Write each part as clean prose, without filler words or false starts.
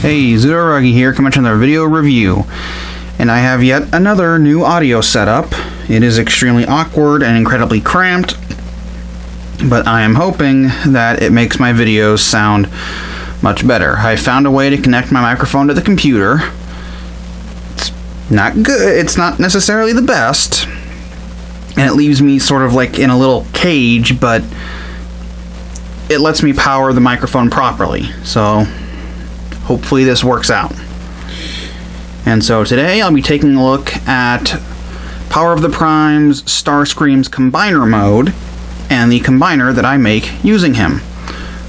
Hey, Zuragi here, coming to another video review. And I have yet another new audio setup. It is extremely awkward and incredibly cramped, but I am hoping that it makes my videos sound much better. I found a way to connect my microphone to the computer. It's not good, it's not necessarily the best, and it leaves me sort of like in a little cage, but it lets me power the microphone properly, so hopefully this works out. And so today I'll be taking a look at Power of the Prime's Starscream's combiner mode and the combiner that I make using him,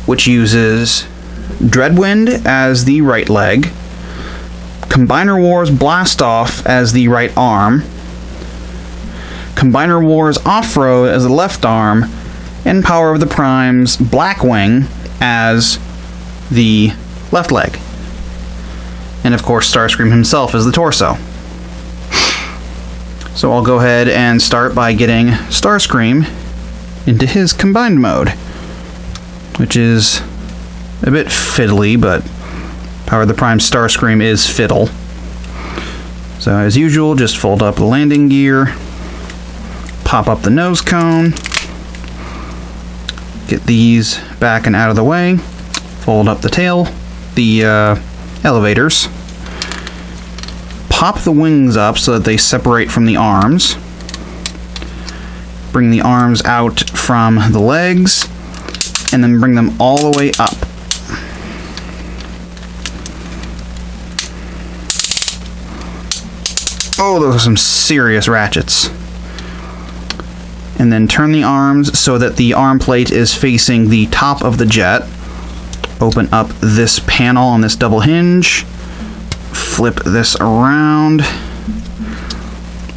which uses Dreadwind as the right leg, Combiner Wars Blast Off as the right arm, Combiner Wars Off-Road as the left arm, and Power of the Prime's Blackwing as the left leg. And of course Starscream himself as the torso. So I'll go ahead and start by getting Starscream into his combined mode, which is a bit fiddly, but Power of the Prime Starscream is fiddle. So as usual, just fold up the landing gear, pop up the nose cone, get these back and out of the way, fold up the tail, the elevators, pop the wings up so that they separate from the arms, bring the arms out from the legs, and then bring them all the way up. Oh, those are some serious ratchets. And then turn the arms so that the arm plate is facing the top of the jet. Open up this panel on this double hinge, flip this around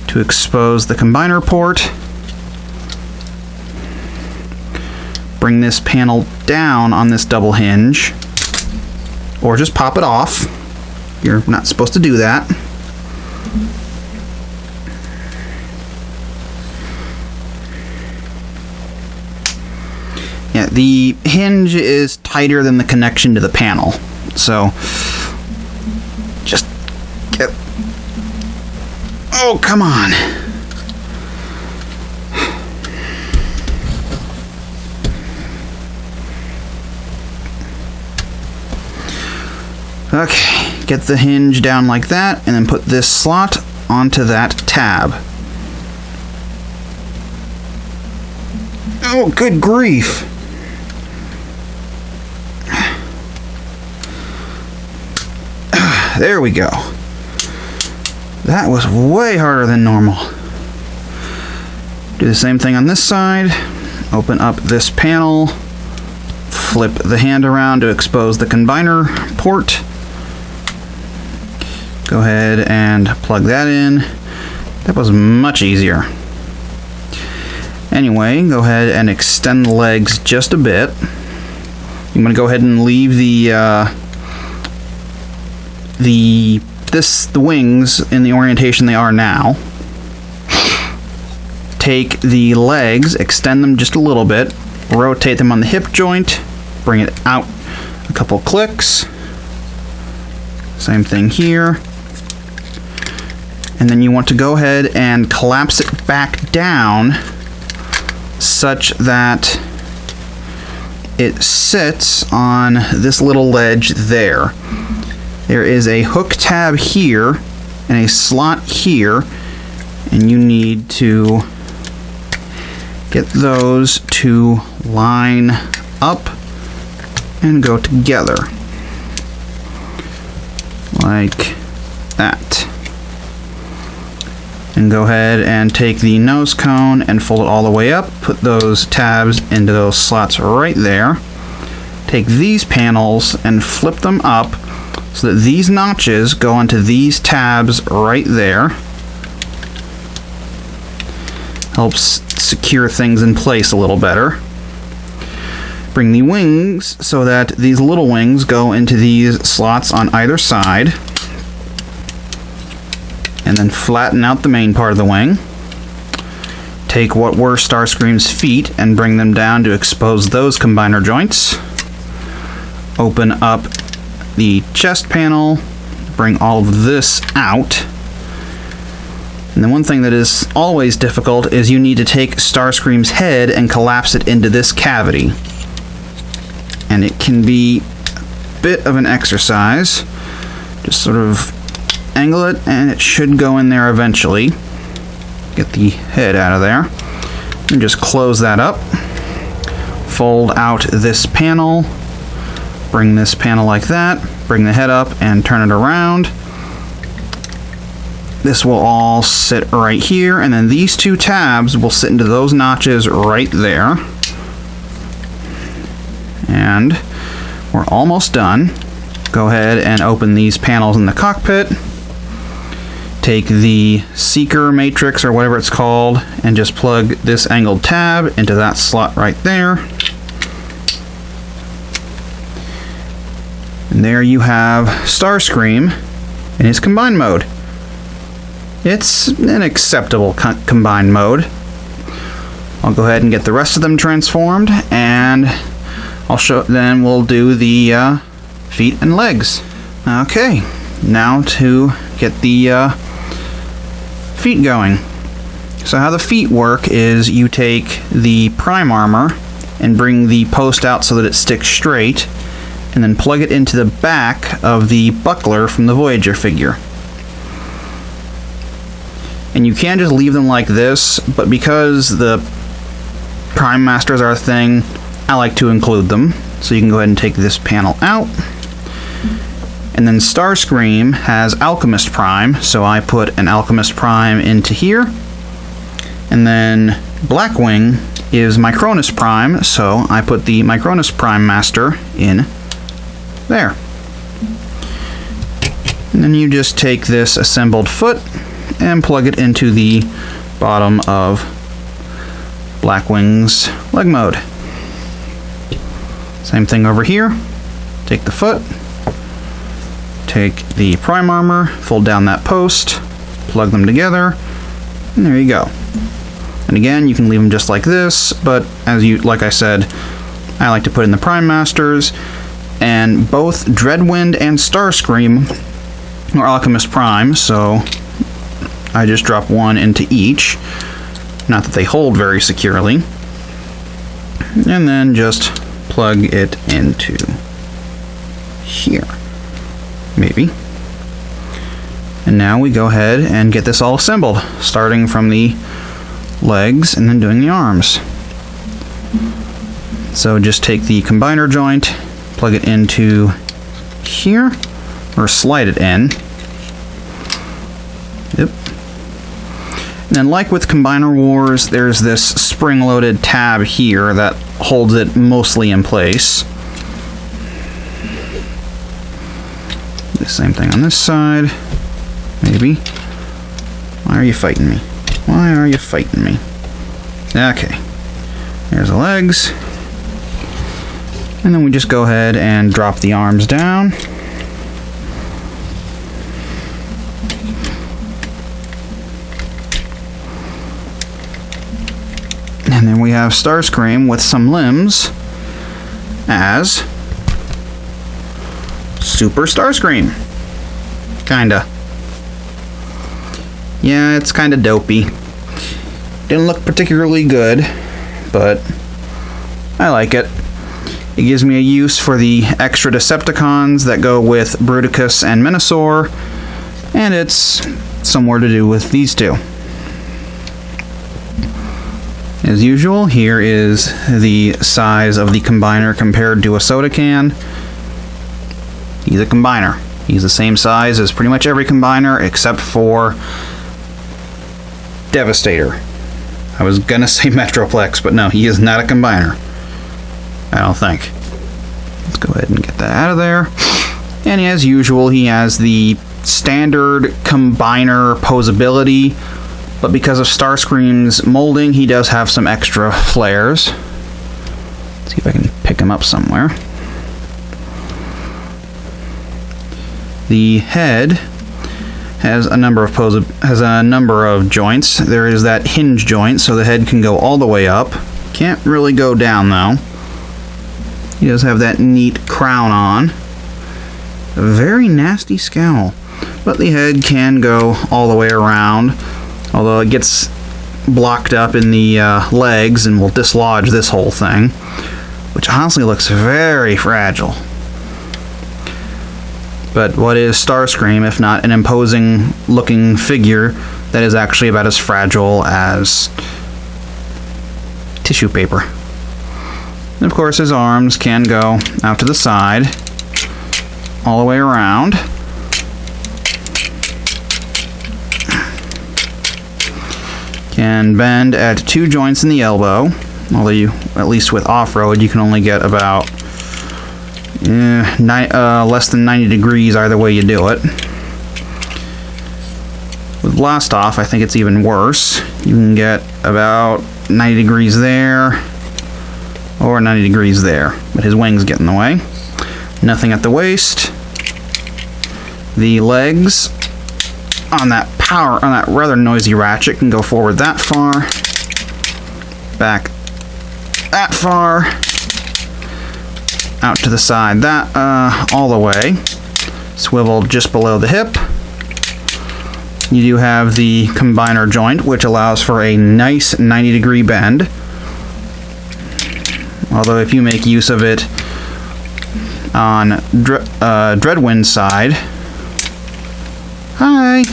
to expose the combiner port, bring this panel down on this double hinge, or just pop it off. You're not supposed to do that. Yeah, the hinge is tighter than the connection to the panel, so just get... Oh, come on! Okay, get the hinge down like that, and then put this slot onto that tab. Oh, good grief! There we go. That was way harder than normal. Do the same thing on this side. Open up this panel. Flip the hand around to expose the combiner port. Go ahead and plug that in. That was much easier. Anyway, go ahead and extend the legs just a bit. I'm going to go ahead and leave the wings in the orientation they are now. Take the legs, extend them just a little bit, rotate them on the hip joint, bring it out a couple clicks. Same thing here. And then you want to go ahead and collapse it back down such that it sits on this little ledge there. There is a hook tab here and a slot here, and you need to get those to line up and go together like that. And go ahead and take the nose cone and fold it all the way up, put those tabs into those slots right there. Take these panels and flip them up so that these notches go onto these tabs right there. Helps secure things in place a little better. Bring the wings so that these little wings go into these slots on either side. And then flatten out the main part of the wing. Take what were Starscream's feet and bring them down to expose those combiner joints. Open up the chest panel, bring all of this out. And then one thing that is always difficult is you need to take Starscream's head and collapse it into this cavity. And it can be a bit of an exercise. Just sort of angle it, and it should go in there eventually. Get the head out of there. And just close that up. Fold out this panel. Bring this panel like that. Bring the head up and turn it around. This will all sit right here, and then these two tabs will sit into those notches right there. And we're almost done. Go ahead and open these panels in the cockpit. Take the seeker matrix, or whatever it's called, and just plug this angled tab into that slot right there. And there you have Starscream in his combined mode. It's an acceptable combined mode. I'll go ahead and get the rest of them transformed, and then we'll do the feet and legs. Okay, now to get the feet going. So how the feet work is you take the prime armor and bring the post out so that it sticks straight, and then plug it into the back of the buckler from the Voyager figure. And you can just leave them like this, but because the Prime Masters are a thing, I like to include them. So you can go ahead and take this panel out. And then Starscream has Alchemist Prime, so I put an Alchemist Prime into here. And then Blackwing is Micronus Prime, so I put the Micronus Prime Master in there. And then you just take this assembled foot and plug it into the bottom of Blackwing's leg mode. Same thing over here. Take the foot, take the prime armor, fold down that post, plug them together, and there you go. And again, you can leave them just like this, but like I said, I like to put in the Prime Masters, and both Dreadwind and Starscream are Alchemist Prime, so I just drop one into each. Not that they hold very securely. And then just plug it into here. Maybe. And now we go ahead and get this all assembled, starting from the legs and then doing the arms. So just take the combiner joint, plug it into here, or slide it in. Yep. And then like with Combiner Wars, there's this spring-loaded tab here that holds it mostly in place. The same thing on this side. Maybe. Why are you fighting me? Why are you fighting me? Okay. There's the legs. And then we just go ahead and drop the arms down. And then we have Starscream with some limbs as Super Starscream. Kinda. Yeah, it's kinda dopey. Didn't look particularly good, but I like it. It gives me a use for the extra Decepticons that go with Bruticus and Menasor, and it's somewhere to do with these two. As usual, here is the size of the combiner compared to a soda can. He's a combiner. He's the same size as pretty much every combiner except for Devastator. I was gonna say Metroplex, but no, he is not a combiner. I don't think. Let's go ahead and get that out of there. And as usual, he has the standard combiner posability, but because of Starscream's molding, he does have some extra flares. Let's see if I can pick him up somewhere. The head has a number of joints. There is that hinge joint, so the head can go all the way up. Can't really go down though. He does have that neat crown on. A very nasty scowl. But the head can go all the way around, although it gets blocked up in the legs and will dislodge this whole thing, which honestly looks very fragile. But what is Starscream if not an imposing looking figure that is actually about as fragile as tissue paper? And of course his arms can go out to the side, all the way around. Can bend at 2 joints in the elbow, although you, at least with off-road, you can only get about less than 90 degrees either way you do it. With blast off, I think it's even worse. You can get about 90 degrees there, or 90 degrees there, but his wings get in the way. Nothing at the waist. The legs on that rather noisy ratchet can go forward that far, back that far, out to the side that all the way, swivel just below the hip. You do have the combiner joint, which allows for a nice 90-degree bend, although if you make use of it on Dreadwind's side, hi.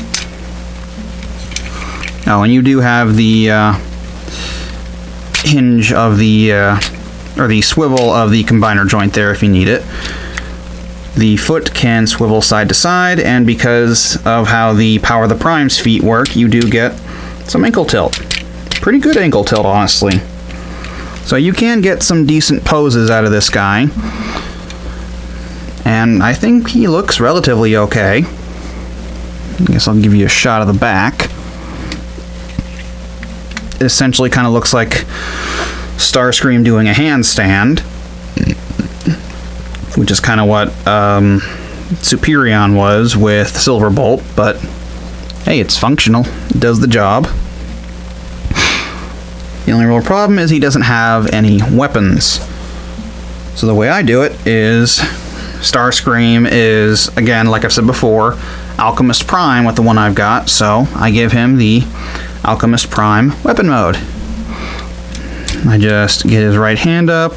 Oh, and you do have the hinge of the, or the swivel of the combiner joint there if you need it. The foot can swivel side to side, and because of how the Power of the Prime's feet work, you do get some ankle tilt. Pretty good ankle tilt, honestly. So you can get some decent poses out of this guy. And I think he looks relatively okay. I guess I'll give you a shot of the back. It essentially kind of looks like Starscream doing a handstand, which is kind of what Superion was with Silverbolt, but hey, it's functional. It does the job. The only real problem is he doesn't have any weapons. So the way I do it is Starscream is, again, like I've said before, Alchemist Prime with the one I've got, so I give him the Alchemist Prime weapon mode. I just get his right hand up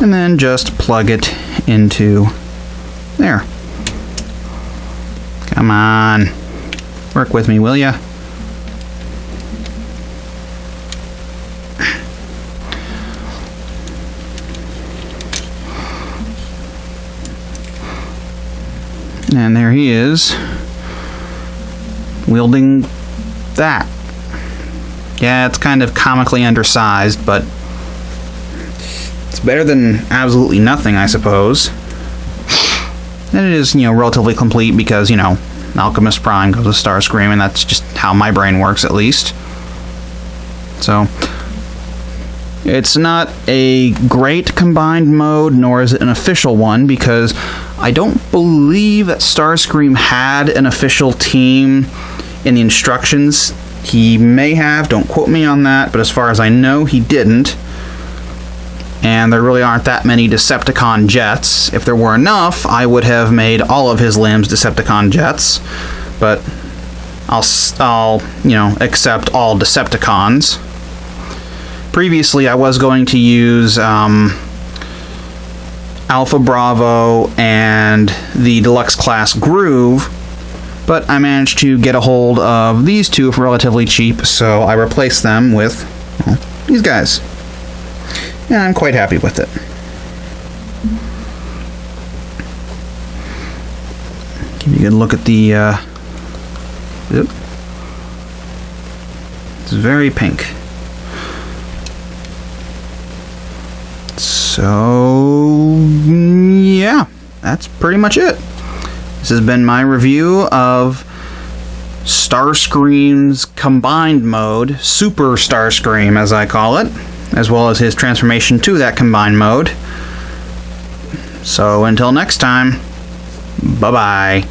and then just plug it into there. Come on. Work with me, will ya? And there he is, wielding that. Yeah, it's kind of comically undersized, but it's better than absolutely nothing, I suppose. And it is, relatively complete because, Alchemist Prime goes with Starscream, and that's just how my brain works, at least. So, it's not a great combined mode, nor is it an official one, because I don't believe that Starscream had an official team in the instructions. He may have, don't quote me on that, but as far as I know, he didn't. And there really aren't that many Decepticon jets. If there were enough, I would have made all of his limbs Decepticon jets. But I'll accept all Decepticons. Previously, I was going to use Alpha Bravo and the Deluxe Class Groove, but I managed to get a hold of these two for relatively cheap, so I replaced them with these guys. And I'm quite happy with it. Give you a good look at the... It's very pink. So, yeah, that's pretty much it. This has been my review of Starscream's combined mode, Super Starscream as I call it, as well as his transformation to that combined mode. So until next time, bye-bye.